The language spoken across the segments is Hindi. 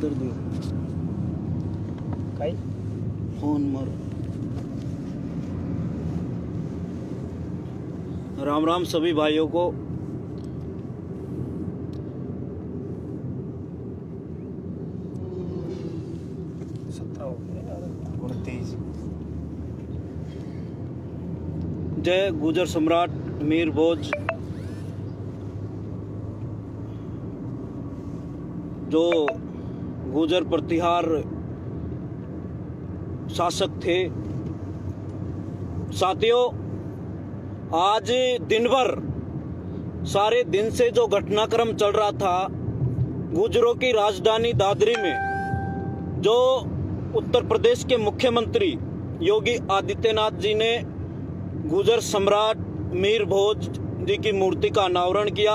इधर दियो काई फोन मारो। राम राम सभी भाइयों को। जय गुजर सम्राट मीर भोज, जो गुजर प्रतिहार शासक थे। साथियों, आज दिन भर सारे दिन से जो घटनाक्रम चल रहा था गुजरों की राजधानी दादरी में, जो उत्तर प्रदेश के मुख्यमंत्री योगी आदित्यनाथ जी ने गुजर सम्राट मीर भोज जी की मूर्ति का अनावरण किया,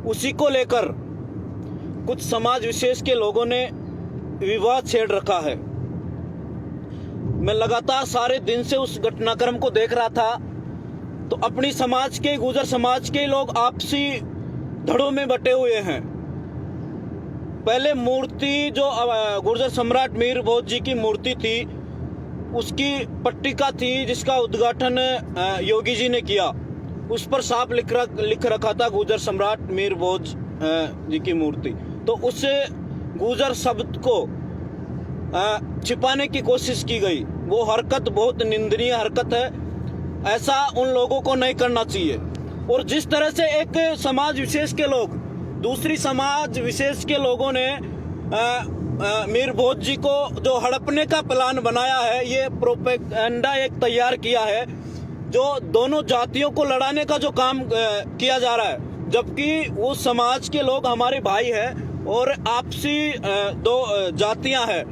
उसी को लेकर कुछ समाज विशेष के लोगों ने विवाद छेड़ रखा है। मैं लगातार सारे दिन से उस घटनाक्रम को देख रहा था, तो अपनी समाज के, गुजर समाज के लोग आपसी धड़ों में बटे हुए हैं। पहले मूर्ति जो गुजर सम्राट मीर भोज जी की मूर्ति थी, उसकी पट्टिका थी जिसका उद्घाटन योगी जी ने किया, उस पर साफ लिख रखा था गुजर सम्राट मीर भोज जी की मूर्ति। तो उस गुजर शब्द को छिपाने की कोशिश की गई। वो हरकत बहुत निंदनीय हरकत है, ऐसा उन लोगों को नहीं करना चाहिए। और जिस तरह से एक समाज विशेष के लोग, दूसरी समाज विशेष के लोगों ने मीर भोज जी को जो हड़पने का प्लान बनाया है, ये प्रोपेगेंडा एक तैयार किया है, जो दोनों जातियों को लड़ाने का जो काम किया जा रहा है, जबकि वो समाज के लोग हमारे भाई हैं और आपसी दो जातियां हैं।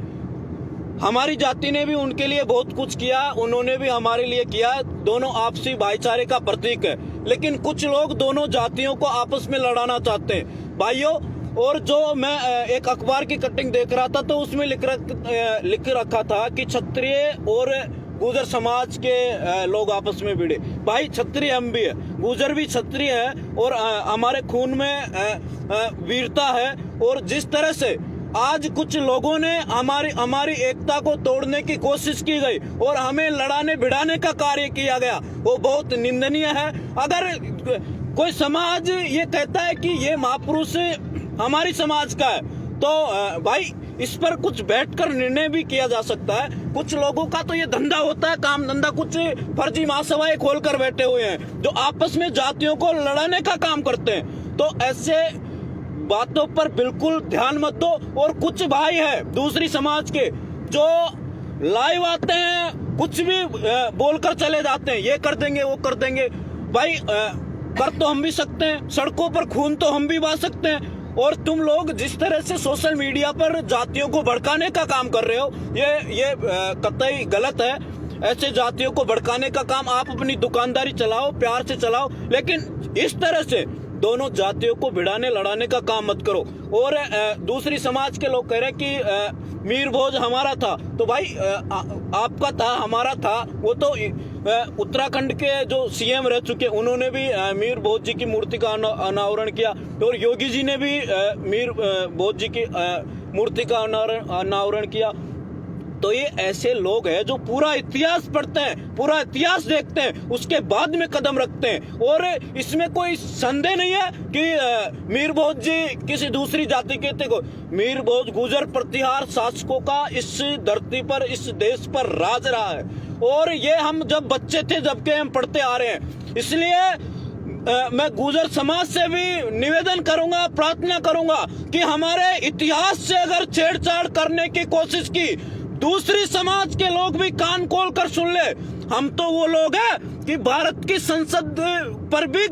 हमारी जाति ने भी उनके लिए बहुत कुछ किया, उन्होंने भी हमारे लिए किया, दोनों आपसी भाईचारे का प्रतीक है। लेकिन कुछ लोग दोनों जातियों को आपस में लड़ाना चाहते हैं भाइयों। और जो मैं एक अखबार की कटिंग देख रहा था, तो उसमें लिख रखा था कि क्षत्रिय और गुजर समाज के लोग आपस में भिड़े। भाई, क्षत्रिय हम भी है, गुजर भी क्षत्रिय है, और हमारे खून में वीरता है। और जिस तरह से आज कुछ लोगों ने हमारी एकता को तोड़ने की कोशिश की गई और हमें लड़ाने भिड़ाने का कार्य किया गया, वो बहुत निंदनीय है। अगर कोई समाज ये कहता है कि ये महापुरुष हमारी समाज का है, तो भाई इस पर कुछ बैठकर निर्णय भी किया जा सकता है। कुछ लोगों का तो ये धंधा होता है, काम धंधा, कुछ फर्जी महासभाएं खोलकर बैठे हुए हैं जो आपस में जातियों को लड़ाने का काम करते हैं। तो ऐसे बातों पर बिल्कुल ध्यान मत दो। और कुछ भाई है दूसरी समाज के जो लाइव आते हैं, कुछ भी बोलकर चले जाते हैं, ये कर देंगे वो कर देंगे। भाई कर तो हम भी सकते हैं, सड़कों पर खून तो हम भी बहा सकते हैं। और तुम लोग जिस तरह से सोशल मीडिया पर जातियों को भड़काने का काम कर रहे हो, ये कतई गलत है। ऐसे जातियों को भड़काने का काम आप अपनी दुकानदारी चलाओ, प्यार से चलाओ, लेकिन इस तरह से दोनों जातियों को भिड़ाने लड़ाने का काम मत करो। और दूसरी समाज के लोग कह रहे हैं कि मीर भोज हमारा था, तो भाई आपका था, हमारा था। वो तो उत्तराखंड के जो सीएम रह चुके, उन्होंने भी मीर भोज जी की मूर्ति का अनावरण किया, और योगी जी ने भी मीर भोज जी की मूर्ति का अनावरण किया। तो ये ऐसे लोग हैं जो पूरा इतिहास पढ़ते हैं, पूरा इतिहास देखते हैं, उसके बाद में कदम रखते हैं। और इसमें कोई संदेह नहीं है कि मीर भोज जी किसी दूसरी जाति के थे। मीर भोज गुजर प्रतिहार शासकों का इस धरती पर, इस देश पर राज रहा है। और ये हम जब बच्चे थे, जब के हम पढ़ते आ रहे हैं। इसलिए मैं गुजर समाज से भी निवेदन करूंगा, प्रार्थना करूंगा कि हमारे इतिहास से अगर छेड़छाड़ करने की कोशिश की, दूसरी समाज के लोग भी कान खोल कर सुन ले। हम तो वो लोग हैं कि भारत की संसद पर भी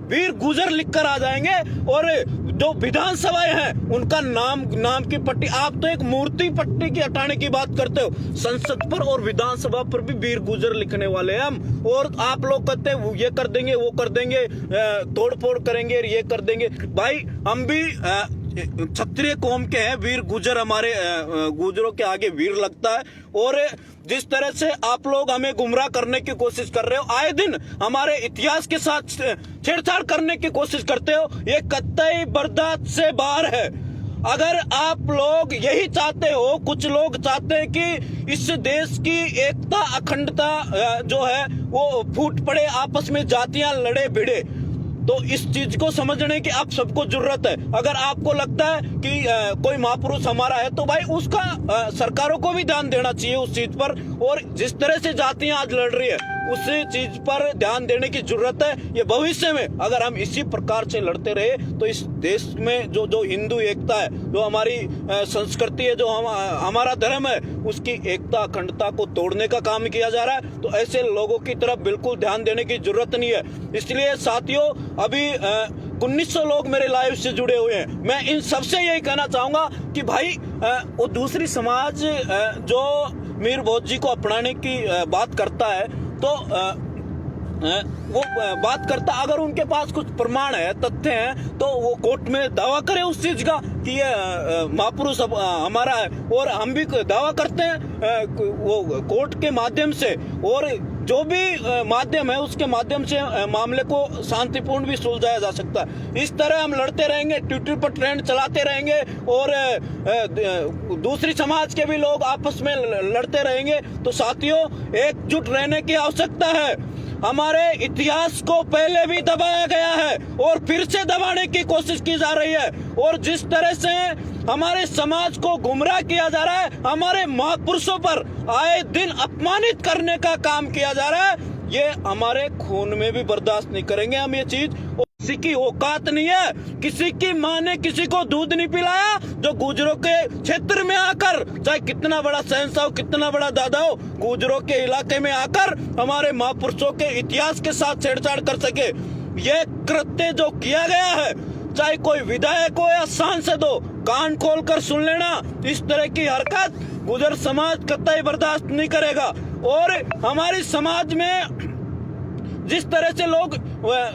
वीर गुजर लिखकर आ जाएंगे, और जो विधानसभाएं हैं उनका नाम की पट्टी, आप तो एक मूर्ति पट्टी की हटाने की बात करते हो, संसद पर और विधानसभा पर भी वीर गुजर लिखने वाले हैं हम। और आप लोग कहते हैं ये कर देंगे, वो कर देंगे, तोड़ फोड़ करेंगे, ये कर देंगे। भाई, हम भी क्षत्रिय कौम के हैं, वीर गुजर हमारे गुजरों के आगे वीर लगता है। और जिस तरह से आप लोग हमें गुमराह करने की कोशिश कर रहे हो, आए दिन हमारे इतिहास के साथ छेड़छाड़ करने की कोशिश करते हो, ये कतई बर्दाश्त से बाहर है। अगर आप लोग यही चाहते हो, कुछ लोग चाहते हैं कि इस देश की एकता अखंडता जो है वो फूट पड़े, आपस में जातियां लड़े भिड़े, तो इस चीज को समझने की आप सबको जरूरत है। अगर आपको लगता है कि कोई महापुरुष हमारा है तो भाई उसका सरकारों को भी ध्यान देना चाहिए उस चीज पर, और जिस तरह से जातियां आज लड़ रही है उसी चीज पर ध्यान देने की जरूरत है। ये भविष्य में अगर हम इसी प्रकार से लड़ते रहे तो इस देश में जो हिंदू एकता है, जो हमारी संस्कृति है, जो हमारा धर्म है, उसकी एकता अखंडता को तोड़ने का काम किया जा रहा है। तो ऐसे लोगों की तरफ बिल्कुल ध्यान देने की जरूरत नहीं है। इसलिए साथियों, अभी 1900 लोग मेरे लाइव से जुड़े हुए हैं। मैं इन सबसे यही कहना चाहूंगा कि भाई वो दूसरी समाज जो मीर भोज जी को अपनाने की बात करता है, तो वो बात करता, अगर उनके पास कुछ प्रमाण है, तथ्य हैं, तो वो कोर्ट में दावा करे उस चीज का कि ये महापुरुष हमारा है, और हम भी दावा करते हैं वो कोर्ट के माध्यम से, और जो भी माध्यम है उसके माध्यम से मामले को शांतिपूर्ण भी सुलझाया जा सकता है। इस तरह हम लड़ते रहेंगे, ट्विटर पर ट्रेंड चलाते रहेंगे, और दूसरी समाज के भी लोग आपस में लड़ते रहेंगे। तो साथियों, एकजुट रहने की आवश्यकता है। हमारे इतिहास को पहले भी दबाया गया है और फिर से दबाने की कोशिश की जा रही है, और जिस तरह से हमारे समाज को गुमराह किया जा रहा है, हमारे महापुरुषों पर आए दिन अपमानित करने का काम किया जा रहा है, ये हमारे खून में भी बर्दाश्त नहीं करेंगे हम ये चीज। किसी की औकात नहीं है, किसी की माँ ने किसी को दूध नहीं पिलाया जो गुजरों के क्षेत्र में आकर, चाहे कितना बड़ा शहंशाह हो, कितना बड़ा दादा हो, गुजरों के इलाके में आकर हमारे महापुरुषों के इतिहास के साथ छेड़छाड़ कर सके। ये कृत्य जो किया गया है, चाहे कोई विधायक हो या सांसद हो, कान खोलकर सुन लेना, इस तरह की हरकत गुजर समाज कतई बर्दाश्त नहीं करेगा। और हमारी समाज में जिस तरह से लोग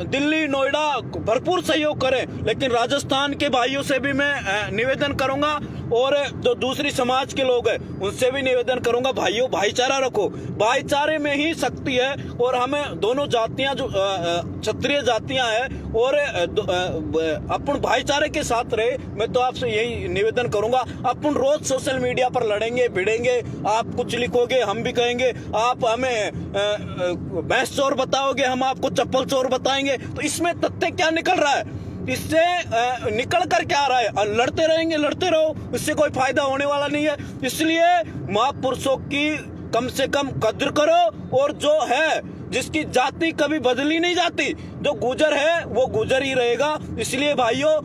दिल्ली नोएडा भरपूर सहयोग करें, लेकिन राजस्थान के भाइयों से भी मैं निवेदन करूंगा, और जो दूसरी समाज के लोग हैं उनसे भी निवेदन करूंगा, भाइयों भाईचारा रखो, भाईचारे में ही शक्ति है। और हमें दोनों जातियां जो क्षत्रिय जातियां हैं, और अपन भाईचारे के साथ रहे। मैं तो आपसे यही निवेदन करूंगा। अपन रोज सोशल मीडिया पर लड़ेंगे भिड़ेंगे, आप कुछ लिखोगे हम भी कहेंगे, आप हमें भैंस चोर बताओगे हम आपको चप्पल चोर बताएंगे, तो इसमें तथ्य क्या निकल रहा है? इससे निकल कर क्या आ रहा है? लड़ते रहेंगे, लड़ते रहो, इससे कोई फायदा होने वाला नहीं है। इसलिए महापुरुषों की कम से कम कद्र करो, और जो है जिसकी जाति कभी बदली नहीं जाती, जो गुर्जर है वो गुर्जर ही रहेगा। इसलिए भाइयों,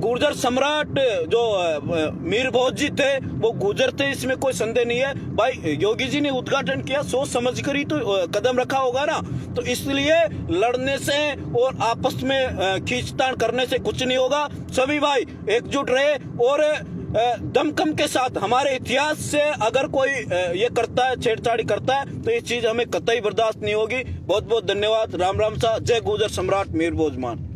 गुर्जर सम्राट जो मीर भोज जी थे वो गुर्जर थे, इसमें कोई संदेह नहीं है। भाई योगी जी ने उद्घाटन किया, सोच समझ कर ही तो कदम रखा होगा ना। तो इसलिए लड़ने से और आपस में खींचतान करने से कुछ नहीं होगा। सभी भाई एकजुट रहे, और दमखम के साथ हमारे इतिहास से अगर कोई ये करता है, छेड़छाड़ी करता है, तो ये चीज हमें कतई बर्दाश्त नहीं होगी। बहुत बहुत धन्यवाद। राम राम सा। जय गुर्जर सम्राट मीर भोज मान।